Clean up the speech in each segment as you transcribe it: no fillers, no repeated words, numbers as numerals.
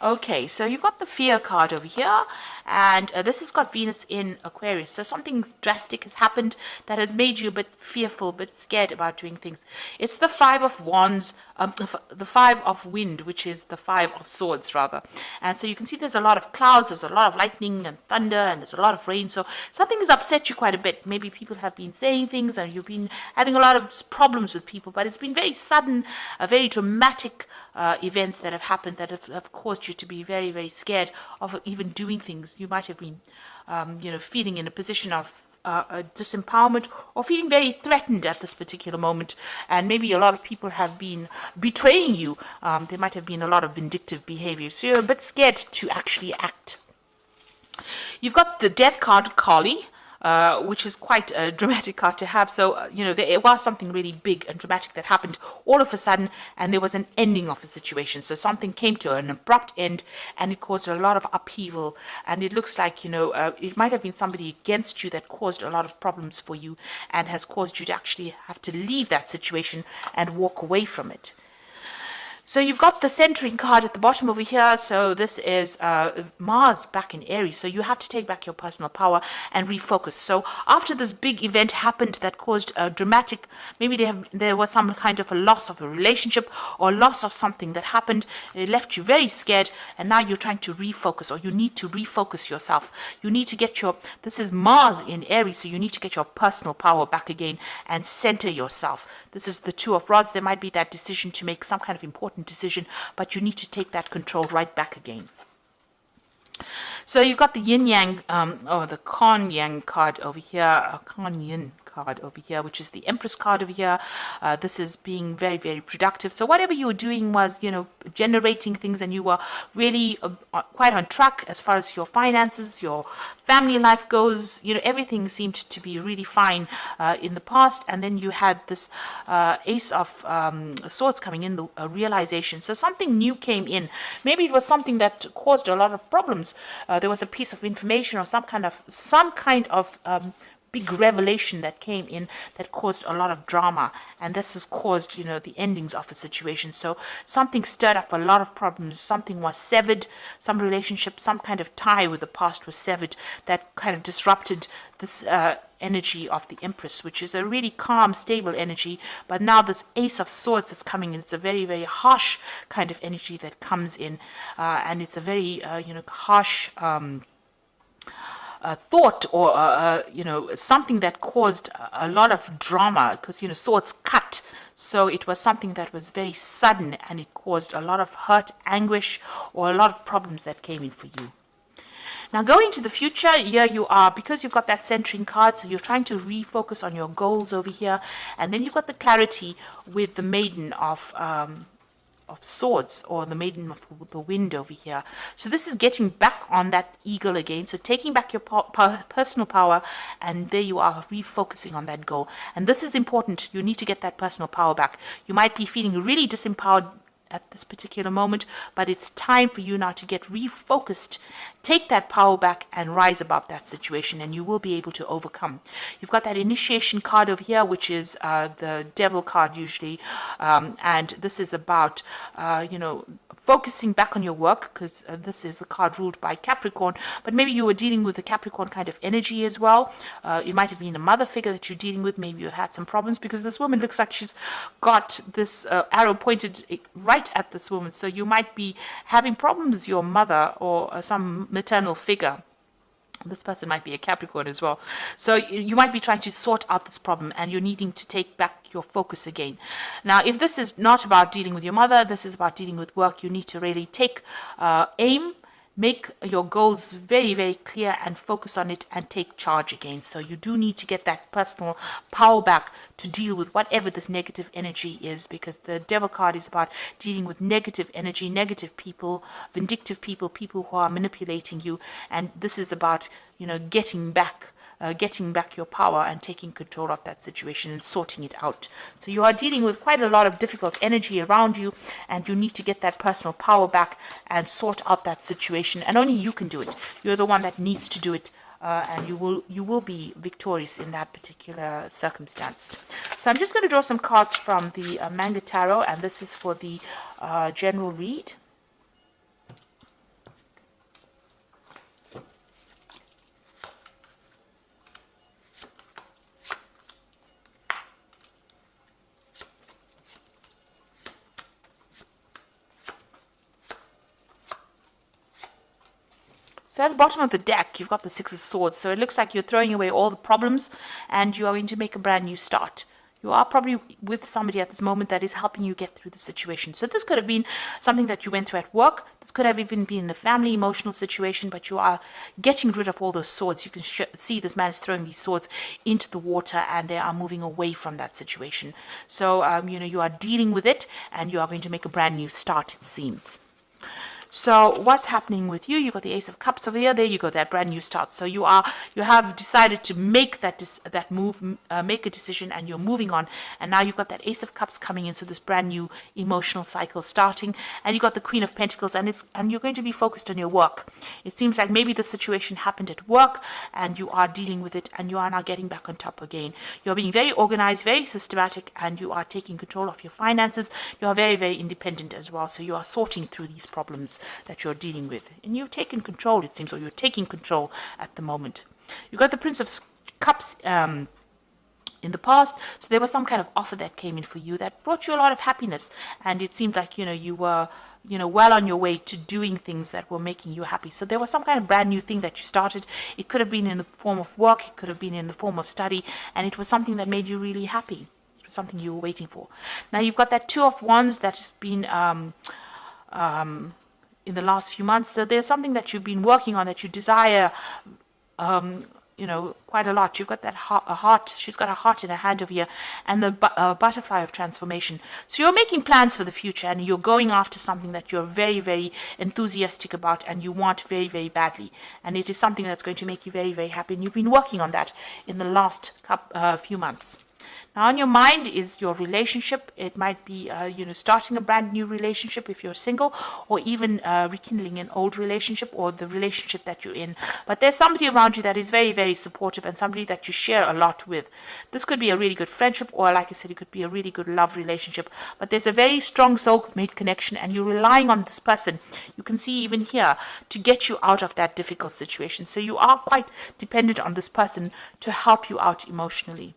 Okay, so you've got the fear card over here, and this has got Venus in Aquarius. So something drastic has happened that has made you a bit fearful, a bit scared about doing things. It's the Five of Wands, the Five of Wind, which is the Five of Swords, rather. And so you can see there's a lot of clouds, there's a lot of lightning and thunder, and there's a lot of rain. So something has upset you quite a bit. Maybe people have been saying things, and you've been having a lot of problems with people, but it's been very sudden, very dramatic events that have happened that have caused you to be very, very scared of even doing things. You might have been, feeling in a position of disempowerment or feeling very threatened at this particular moment. And maybe a lot of people have been betraying you. There might have been a lot of vindictive behavior. So you're a bit scared to actually act. You've got the death card, Kali, which is quite a dramatic card to have. So, there was something really big and dramatic that happened all of a sudden, and there was an ending of a situation. So something came to an abrupt end, and it caused a lot of upheaval. And it looks like, it might have been somebody against you that caused a lot of problems for you and has caused you to actually have to leave that situation and walk away from it. So you've got the centering card at the bottom over here. So this is Mars back in Aries. So you have to take back your personal power and refocus. So after this big event happened that caused a dramatic, maybe there was some kind of a loss of a relationship or loss of something that happened. It left you very scared, and now you're trying to refocus, or you need to refocus yourself. You need to get this is Mars in Aries, so you need to get your personal power back again and center yourself. This is the Two of Rods. There might be that decision to make some kind of important decision, but you need to take that control right back again. So you've got the yin yang, or the Kan Yang card over here, Kan Yin card over here, which is the Empress card over here. This is being very, very productive. So whatever you were doing was, generating things, and you were really quite on track as far as your finances, your family life goes. Everything seemed to be really fine in the past, and then you had this Ace of Swords coming in, the realization. So something new came in. Maybe it was something that caused a lot of problems. There was a piece of information or some kind of big revelation that came in that caused a lot of drama, and this has caused the endings of a situation. So something stirred up a lot of problems. Something was severed, some relationship, some kind of tie with the past was severed that kind of disrupted this energy of the Empress, which is a really calm, stable energy. But now this Ace of Swords is coming in. It's a very, very harsh kind of energy that comes in, and it's a very harsh thought, or something that caused a lot of drama, because swords cut. So it was something that was very sudden, and it caused a lot of hurt, anguish, or a lot of problems that came in for you. Now, going to the future, here you are, because you've got that centering card, so you're trying to refocus on your goals over here, and then you've got the clarity with the Maiden of Swords, or the Maiden of the Wind over here. So this is getting back on that eagle again, so taking back your personal power, and there you are, refocusing on that goal. And this is important. You need to get that personal power back. You might be feeling really disempowered at this particular moment, but it's time for you now to get refocused, take that power back, and rise above that situation, and you will be able to overcome. You've got that initiation card over here, which is the Devil card usually, and this is about focusing back on your work, because this is the card ruled by Capricorn, but maybe you were dealing with a Capricorn kind of energy as well. It might have been a mother figure that you're dealing with. Maybe you had some problems, because this woman looks like she's got this arrow pointed right at this woman. So you might be having problems with your mother or some maternal figure. This person might be a Capricorn as well. So you might be trying to sort out this problem, and you're needing to take back your focus again. Now, if this is not about dealing with your mother, this is about dealing with work, you need to really take aim, make your goals very, very clear, and focus on it, and take charge again. So you do need to get that personal power back to deal with whatever this negative energy is, because the Devil card is about dealing with negative energy, negative people, vindictive people, people who are manipulating you. And this is about, getting back your power and taking control of that situation and sorting it out. So you are dealing with quite a lot of difficult energy around you, and you need to get that personal power back and sort out that situation. And only you can do it. You're the one that needs to do it, and you will be victorious in that particular circumstance. So I'm just going to draw some cards from the Manga Tarot, and this is for the general read. So at the bottom of the deck, you've got the Six of Swords. So it looks like you're throwing away all the problems and you are going to make a brand new start. You are probably with somebody at this moment that is helping you get through the situation. So this could have been something that you went through at work. This could have even been a family emotional situation, but you are getting rid of all those swords. You can see this man is throwing these swords into the water and they are moving away from that situation. So, you are dealing with it and you are going to make a brand new start, it seems. So what's happening with you? You got the Ace of Cups over here. There you go, that brand new start. So you have decided to make that move, make a decision, and you're moving on. And now you've got that Ace of Cups coming in. So this brand new emotional cycle starting, and you got the Queen of Pentacles, and you're going to be focused on your work. It seems like maybe the situation happened at work, and you are dealing with it, and you are now getting back on top again. You're being very organized, very systematic, and you are taking control of your finances. You are very, very independent as well. So you are sorting through these problems that you're dealing with, and you've taken control, it seems, or you're taking control at the moment. You got the Prince of Cups in the past, so there was some kind of offer that came in for you that brought you a lot of happiness, and it seemed like you were well on your way to doing things that were making you happy. So there was some kind of brand new thing that you started. It could have been in the form of work, it could have been in the form of study, and it was something that made you really happy. It was something you were waiting for. Now you've got that Two of Wands that has been in the last few months. So there's something that you've been working on that you desire, quite a lot. You've got that heart. She's got a heart in her hand over here, and the butterfly of transformation. So you're making plans for the future, and you're going after something that you're very, very enthusiastic about, and you want very, very badly. And it is something that's going to make you very, very happy. And you've been working on that in the last few months. Now, on your mind is your relationship. It might be, starting a brand new relationship if you're single, or even rekindling an old relationship or the relationship that you're in. But there's somebody around you that is very, very supportive and somebody that you share a lot with. This could be a really good friendship, or like I said, it could be a really good love relationship. But there's a very strong soulmate connection, and you're relying on this person. You can see even here to get you out of that difficult situation. So you are quite dependent on this person to help you out emotionally.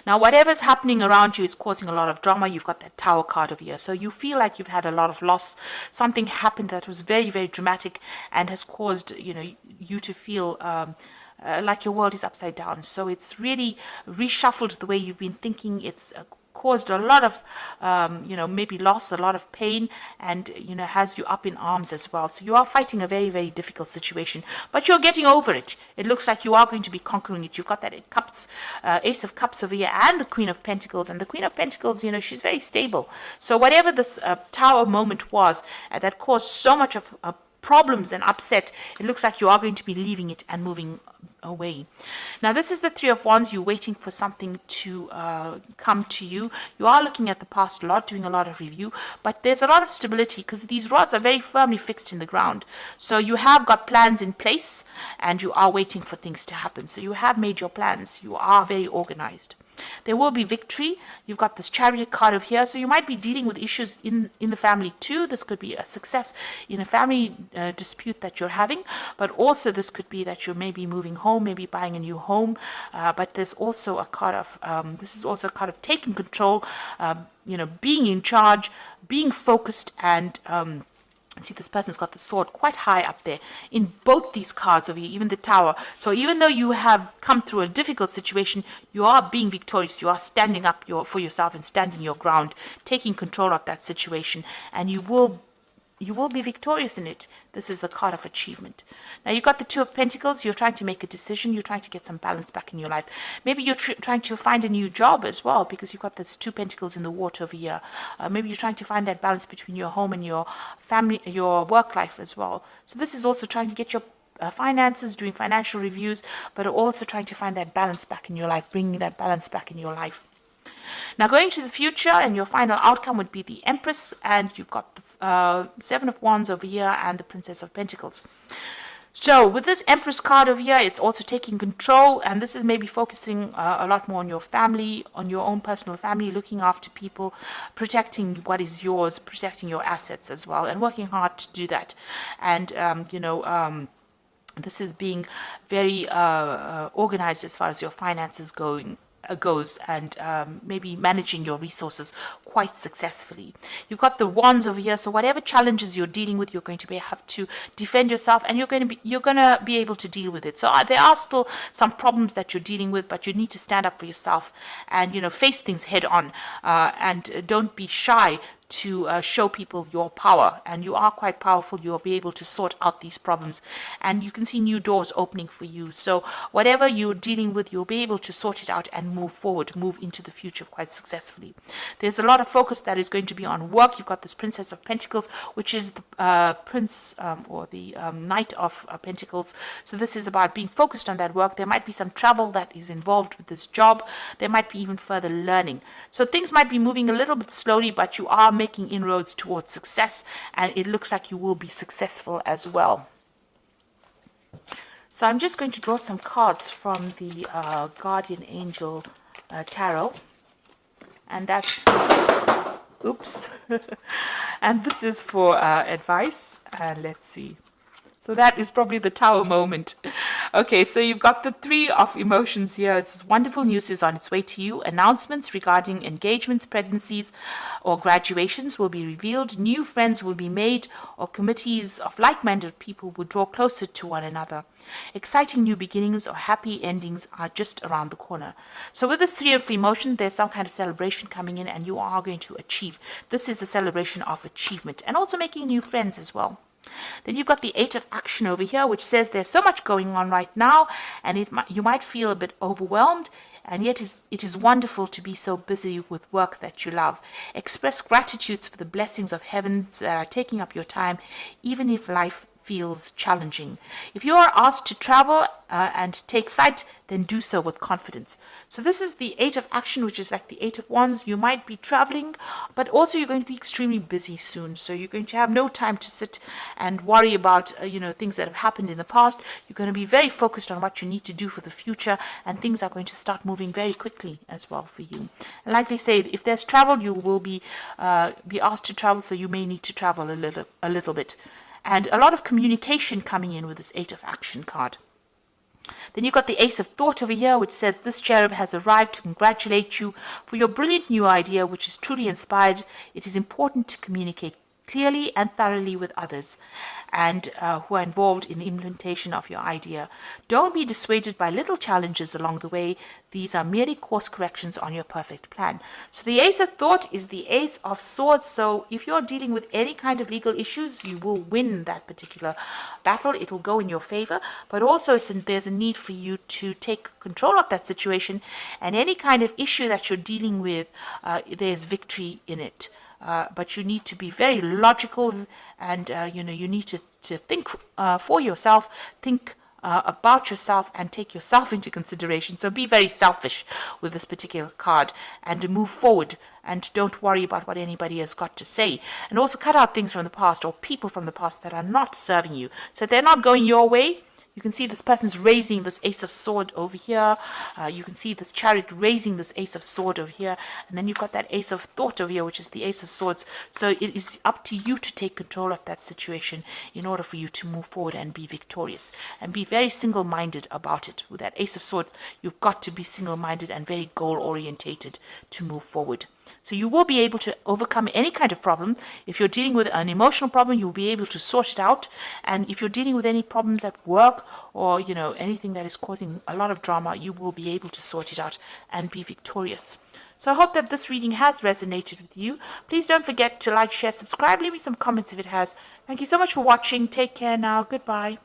Now, whatever's happening around you is causing a lot of drama. You've got that Tower card over here. So you feel like you've had a lot of loss. Something happened that was very, very dramatic and has caused, you to feel like your world is upside down. So it's really reshuffled the way you've been thinking. It's caused a lot of, maybe loss, a lot of pain, and, has you up in arms as well. So you are fighting a very, very difficult situation, but you're getting over it. It looks like you are going to be conquering it. You've got that Ace of Cups over here and the Queen of Pentacles. And the Queen of Pentacles, she's very stable. So whatever this Tower moment was that caused so much of problems and upset, it looks like you are going to be leaving it and moving away. Now, this is the Three of Wands. You're waiting for something to come to you. You are looking at the past a lot, doing a lot of review, but there's a lot of stability because these rods are very firmly fixed in the ground. So you have got plans in place and you are waiting for things to happen. So you have made your plans. You are very organized. There will be victory. You've got this Chariot card over here. So you might be dealing with issues in the family too. This could be a success in a family dispute that you're having. But also this could be that you're maybe moving home, maybe buying a new home. But there's also a card of, this is also a card of taking control, being in charge, being focused, and see, this person's got the sword quite high up there in both these cards over here, even the Tower. So even though you have come through a difficult situation, you are being victorious. You are standing up for yourself and standing your ground, taking control of that situation, and you will be victorious in it. This is a card of achievement. Now, you've got the Two of Pentacles. You're trying to make a decision. You're trying to get some balance back in your life. Maybe you're trying to find a new job as well, because you've got this Two Pentacles in the water over here. Maybe you're trying to find that balance between your home and your family, your work life as well. So this is also trying to get your finances, doing financial reviews, but also trying to find that balance back in your life, bringing that balance back in your life. Now, going to the future, and your final outcome would be the Empress, and you've got the Seven of Wands over here and the Princess of Pentacles. So with this Empress card over here, it's also taking control, and this is maybe focusing a lot more on your family, on your own personal family, looking after people, protecting what is yours, protecting your assets as well, and working hard to do that. And, this is being very organized as far as your finances going. goes, and maybe managing your resources quite successfully. You've got the wands over here, so whatever challenges you're dealing with, you're going to have to defend yourself, and you're going to be able to deal with it. So there are still some problems that you're dealing with, but you need to stand up for yourself and face things head on, and don't be shy to show people your power, and you are quite powerful. You'll be able to sort out these problems, and you can see new doors opening for you. So whatever you're dealing with, you'll be able to sort it out and move forward, move into the future quite successfully. There's a lot of focus that is going to be on work. You've got this Princess of Pentacles, which is the prince or the Knight of Pentacles. So this is about being focused on that work. There might be some travel that is involved with this job. There might be even further learning. So things might be moving a little bit slowly, but you are making inroads towards success, and it looks like you will be successful as well. So I'm just going to draw some cards from the Guardian Angel Tarot, and that's oops and this is for advice, and let's see. So that is probably the Tower moment. Okay, so you've got the Three of Emotions here. It's wonderful news is on its way to you. Announcements regarding engagements, pregnancies, or graduations will be revealed. New friends will be made, or committees of like-minded people will draw closer to one another. Exciting new beginnings or happy endings are just around the corner. So with this Three of Emotions, there's some kind of celebration coming in, and you are going to achieve. This is a celebration of achievement, and also making new friends as well. Then you've got the Eight of Action over here, which says there's so much going on right now, and you might feel a bit overwhelmed, and yet it is wonderful to be so busy with work that you love. Express gratitude for the blessings of heavens that are taking up your time, even if life feels challenging. If you are asked to travel and take flight, then do so with confidence. So this is the Eight of Action, which is like the Eight of Wands. You might be traveling, but also you're going to be extremely busy soon. So you're going to have no time to sit and worry about things that have happened in the past. You're going to be very focused on what you need to do for the future, and things are going to start moving very quickly as well for you. And like they say, if there's travel, you will be asked to travel, so you may need to travel a little bit. And a lot of communication coming in with this Eight of Action card. Then you've got the Ace of Thought over here, which says this cherub has arrived to congratulate you for your brilliant new idea, which is truly inspired. It is important to communicate clearly and thoroughly with others and who are involved in the implementation of your idea. Don't be dissuaded by little challenges along the way. These are merely course corrections on your perfect plan. So the Ace of Thought is the Ace of Swords. So if you're dealing with any kind of legal issues, you will win that particular battle. It will go in your favor, but also there's a need for you to take control of that situation, and any kind of issue that you're dealing with, there's victory in it. But you need to be very logical, and you need to think for yourself, think about yourself, and take yourself into consideration. So be very selfish with this particular card, and move forward, and don't worry about what anybody has got to say. And also cut out things from the past or people from the past that are not serving you. So if they're not going your way, you can see this person's raising this Ace of Sword over here. You can see this Chariot raising this Ace of Sword over here. And then you've got that Ace of Thought over here, which is the Ace of Swords. So it is up to you to take control of that situation in order for you to move forward and be victorious. And be very single-minded about it. With that Ace of Swords, you've got to be single-minded and very goal-orientated to move forward. So you will be able to overcome any kind of problem. If you're dealing with an emotional problem, you'll be able to sort it out. And if you're dealing with any problems at work, or anything that is causing a lot of drama, you will be able to sort it out and be victorious. So I hope that this reading has resonated with you. Please don't forget to like, share, subscribe, leave me some comments if it has. Thank you so much for watching. Take care now. Goodbye.